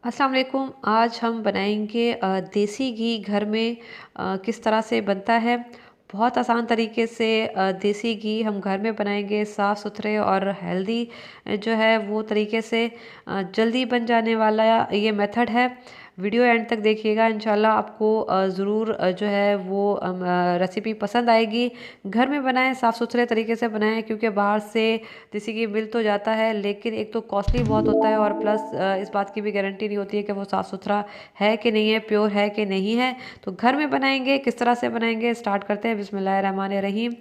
अस्सलाम वालेकुम। आज हम बनाएंगे देसी घी घर में किस तरह से बनता है। बहुत आसान तरीके से देसी घी हम घर में बनाएंगे, साफ़ सुथरे और हेल्दी जो है वो तरीके से जल्दी बन जाने वाला ये मेथड है। वीडियो एंड तक देखिएगा, इंशाल्लाह आपको ज़रूर जो है वो रेसिपी पसंद आएगी। घर में बनाएं, साफ़ सुथरे तरीके से बनाएं, क्योंकि बाहर से जैसे कि मिल तो जाता है लेकिन एक तो कॉस्टली बहुत होता है और प्लस इस बात की भी गारंटी नहीं होती है कि वो साफ़ सुथरा है कि नहीं है, प्योर है कि नहीं है। तो घर में बनाएंगे, किस तरह से बनाएंगे स्टार्ट करते हैं। बिस्मिल्लाहिर्रहमानिर्रहीम।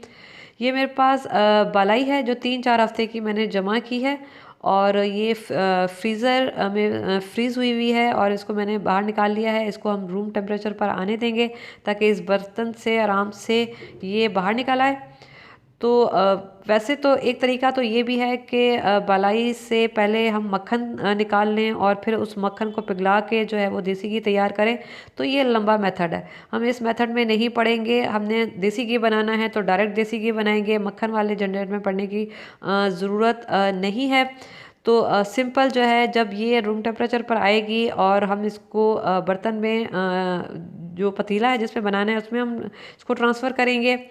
ये मेरे पास बालाई है जो 3-4 हफ्ते की मैंने जमा की है और ये फ्रीज़र में फ्रीज़ हुई हुई है और इसको मैंने बाहर निकाल लिया है। इसको हम रूम टेम्परेचर पर आने देंगे ताकि इस बर्तन से आराम से ये बाहर निकल आए। तो वैसे तो एक तरीका तो ये भी है कि बालाई से पहले हम मक्खन निकाल लें और फिर उस मक्खन को पिघला के जो है वो देसी घी तैयार करें। तो ये लंबा मेथड है, हम इस मेथड में नहीं पड़ेंगे। हमने देसी घी बनाना है तो डायरेक्ट देसी घी बनाएंगे, मक्खन वाले झंझट में पड़ने की ज़रूरत नहीं है। तो सिंपल जो है, जब ये रूम टेम्परेचर पर आएगी और हम इसको बर्तन में जो पतीला है जिसमें बनाना है उसमें हम इसको ट्रांसफ़र करेंगे।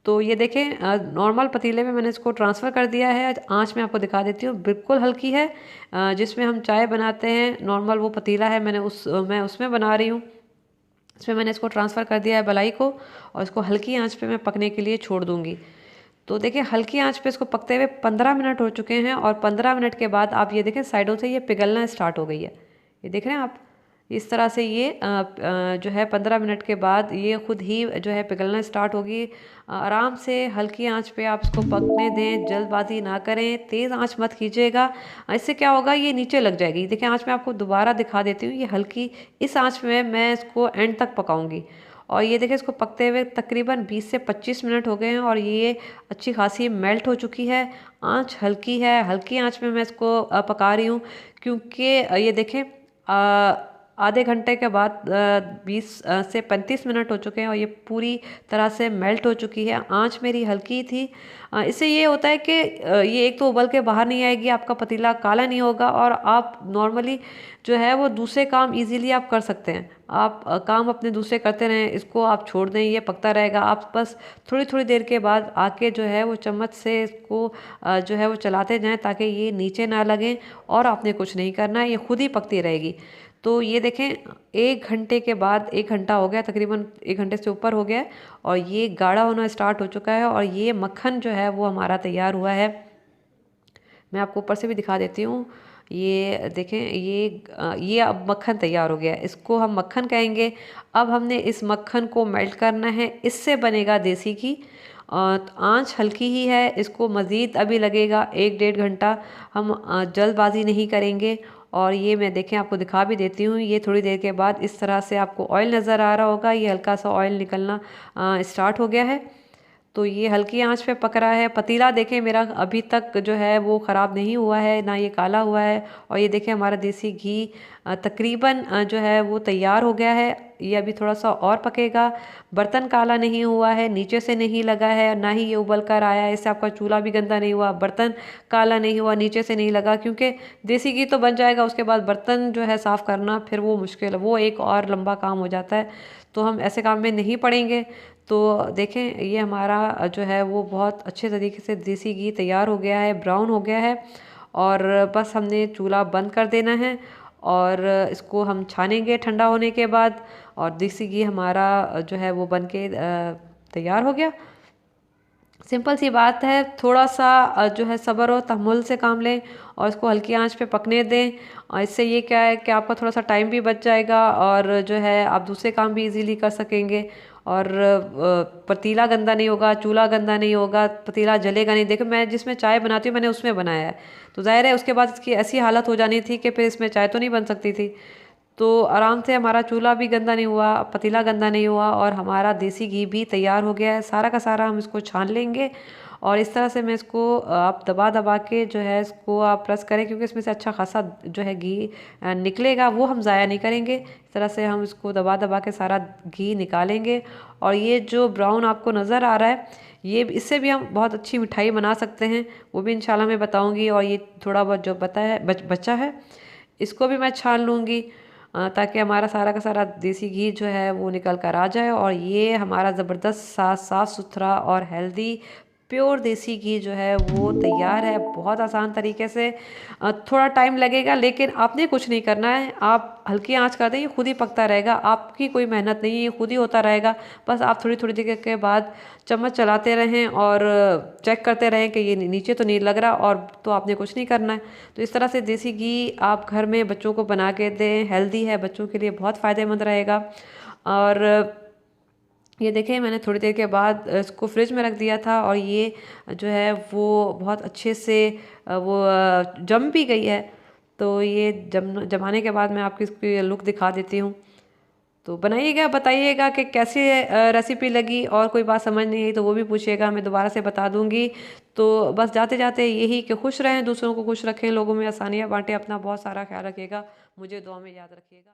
तो ये देखें, नॉर्मल पतीले में मैंने इसको ट्रांसफ़र कर दिया है। आँच मैं आपको दिखा देती हूँ, बिल्कुल हल्की है। जिसमें हम चाय बनाते हैं, नॉर्मल वो पतीला है, मैं उसमें बना रही हूँ। इसमें मैंने इसको ट्रांसफ़र कर दिया है बलाई को और इसको हल्की आंच पे मैं पकने के लिए छोड़ दूँगी। तो देखिए, हल्की आंच पे इसको पकते हुए 15 मिनट हो चुके हैं और 15 मिनट के बाद आप ये देखें साइडों से ये पिघलना स्टार्ट हो गई है। ये देख रहे हैं आप, इस तरह से ये जो है 15 मिनट के बाद ये खुद ही जो है पिघलना स्टार्ट होगी। आराम से हल्की आंच पे आप इसको पकने दें, जल्दबाजी ना करें, तेज़ आंच मत कीजिएगा। इससे क्या होगा, ये नीचे लग जाएगी। देखिए, आंच मैं आपको दोबारा दिखा देती हूँ, ये हल्की इस आंच में मैं इसको एंड तक पकाऊंगी। और ये देखिए, इसको पकते हुए तकरीबन 20 से 25 मिनट हो गए हैं और ये अच्छी खासी मेल्ट हो चुकी है। आंच हल्की है, हल्की आंच में मैं इसको पका रही हूँ, क्योंकि ये देखें आधे घंटे के बाद 20 से 35 मिनट हो चुके हैं और ये पूरी तरह से मेल्ट हो चुकी है। आंच मेरी हल्की थी। इससे ये होता है कि ये एक तो उबल के बाहर नहीं आएगी, आपका पतीला काला नहीं होगा और आप नॉर्मली जो है वो दूसरे काम इजीली आप कर सकते हैं। आप काम अपने दूसरे करते रहें, इसको आप छोड़ दें, ये पकता रहेगा। आप बस थोड़ी थोड़ी देर के बाद आके जो है वो चम्मच से इसको जो है वो चलाते जाएं ताकि ये नीचे ना लगें। और आपने कुछ नहीं करना है, ये खुद ही पकती रहेगी। तो ये देखें, 1 घंटे के बाद, 1 घंटा हो गया, तकरीबन 1 घंटे से ऊपर हो गया है और ये गाढ़ा होना स्टार्ट हो चुका है और ये मक्खन जो है वो हमारा तैयार हुआ है। मैं आपको ऊपर से भी दिखा देती हूँ। ये देखें, ये अब मक्खन तैयार हो गया है, इसको हम मक्खन कहेंगे। अब हमने इस मक्खन को मेल्ट करना है, इससे बनेगा देसी घी। और आंच हल्की ही है, इसको मज़ीद अभी लगेगा 1-1.5 घंटा। हम जल्दबाजी नहीं करेंगे। और ये मैं देखें आपको दिखा भी देती हूँ, ये थोड़ी देर के बाद इस तरह से आपको ऑयल नज़र आ रहा होगा, ये हल्का सा ऑयल निकलना स्टार्ट हो गया है। तो ये हल्की आंच पे पक रहा है। पतीला देखें मेरा अभी तक जो है वो ख़राब नहीं हुआ है, ना ये काला हुआ है। और ये देखें हमारा देसी घी तकरीबन जो है वो तैयार हो गया है। ये अभी थोड़ा सा और पकेगा। बर्तन काला नहीं हुआ है, नीचे से नहीं लगा है, ना ही ये उबल कर आया है। इससे आपका चूल्हा भी गंदा नहीं हुआ, बर्तन काला नहीं हुआ, नीचे से नहीं लगा। क्योंकि देसी घी तो बन जाएगा, उसके बाद बर्तन जो है साफ़ करना फिर वो मुश्किल है, वो एक और लंबा काम हो जाता है। तो हम ऐसे काम में नहीं पड़ेंगे। तो देखें, ये हमारा जो है वो बहुत अच्छे तरीके से देसी घी तैयार हो गया है, ब्राउन हो गया है। और बस हमने चूल्हा बंद कर देना है और इसको हम छानेंगे ठंडा होने के बाद। और देसी घी हमारा जो है वो बन के तैयार हो गया। सिंपल सी बात है, थोड़ा सा जो है सब्र और तहम्मुल से काम लें और इसको हल्की आंच पे पकने दें। और इससे ये क्या है कि आपका थोड़ा सा टाइम भी बच जाएगा और जो है आप दूसरे काम भी इजीली कर सकेंगे। और पतीला गंदा नहीं होगा, चूल्हा गंदा नहीं होगा, पतीला जलेगा नहीं। देखो, मैं जिसमें चाय बनाती हूँ मैंने उसमें बनाया है, तो जाहिर है उसके बाद इसकी ऐसी हालत हो जानी थी कि फिर इसमें चाय तो नहीं बन सकती थी। तो आराम से हमारा चूल्हा भी गंदा नहीं हुआ, पतीला गंदा नहीं हुआ और हमारा देसी घी भी तैयार हो गया है। सारा का सारा हम इसको छान लेंगे और इस तरह से मैं इसको आप दबा दबा के जो है इसको आप प्रेस करें, क्योंकि इसमें से अच्छा खासा जो है घी निकलेगा, वो हम ज़ाया नहीं करेंगे। इस तरह से हम इसको दबा दबा के सारा घी निकालेंगे। और ये जो ब्राउन आपको नज़र आ रहा है, ये इससे भी हम बहुत अच्छी मिठाई बना सकते हैं, वो भी इंशाल्लाह मैं बताऊँगी। और ये थोड़ा बहुत जो बचा है इसको भी मैं छान लूँगी ताकि हमारा सारा का सारा देसी घी जो है वो निकल कर आ जाए और ये हमारा ज़बरदस्त सा साफ़ सुथरा और हेल्दी प्योर देसी घी जो है वो तैयार है बहुत आसान तरीके से। थोड़ा टाइम लगेगा लेकिन आपने कुछ नहीं करना है, आप हल्की आंच कर दें, ये खुद ही पकता रहेगा, आपकी कोई मेहनत नहीं है, ये खुद ही होता रहेगा। बस आप थोड़ी थोड़ी देर के बाद चम्मच चलाते रहें और चेक करते रहें कि ये नीचे तो नहीं लग रहा, और तो आपने कुछ नहीं करना है। तो इस तरह से देसी घी आप घर में बच्चों को बना के दें, हेल्दी है, बच्चों के लिए बहुत फ़ायदेमंद रहेगा। और ये देखें मैंने थोड़ी देर के बाद इसको फ्रिज में रख दिया था और ये जो है वो बहुत अच्छे से जम भी गई है। तो ये जमाने के बाद मैं आपको इसकी लुक दिखा देती हूँ। तो बनाइएगा, बताइएगा कि कैसी रेसिपी लगी, और कोई बात समझ नहीं आई तो वो भी पूछिएगा, मैं दोबारा से बता दूंगी। तो बस जाते जाते यही कि खुश रहें, दूसरों को खुश रखें, लोगों में आसानियाँ बांटें, अपना बहुत सारा ख्याल रखिएगा, मुझे दुआ में याद रखिएगा।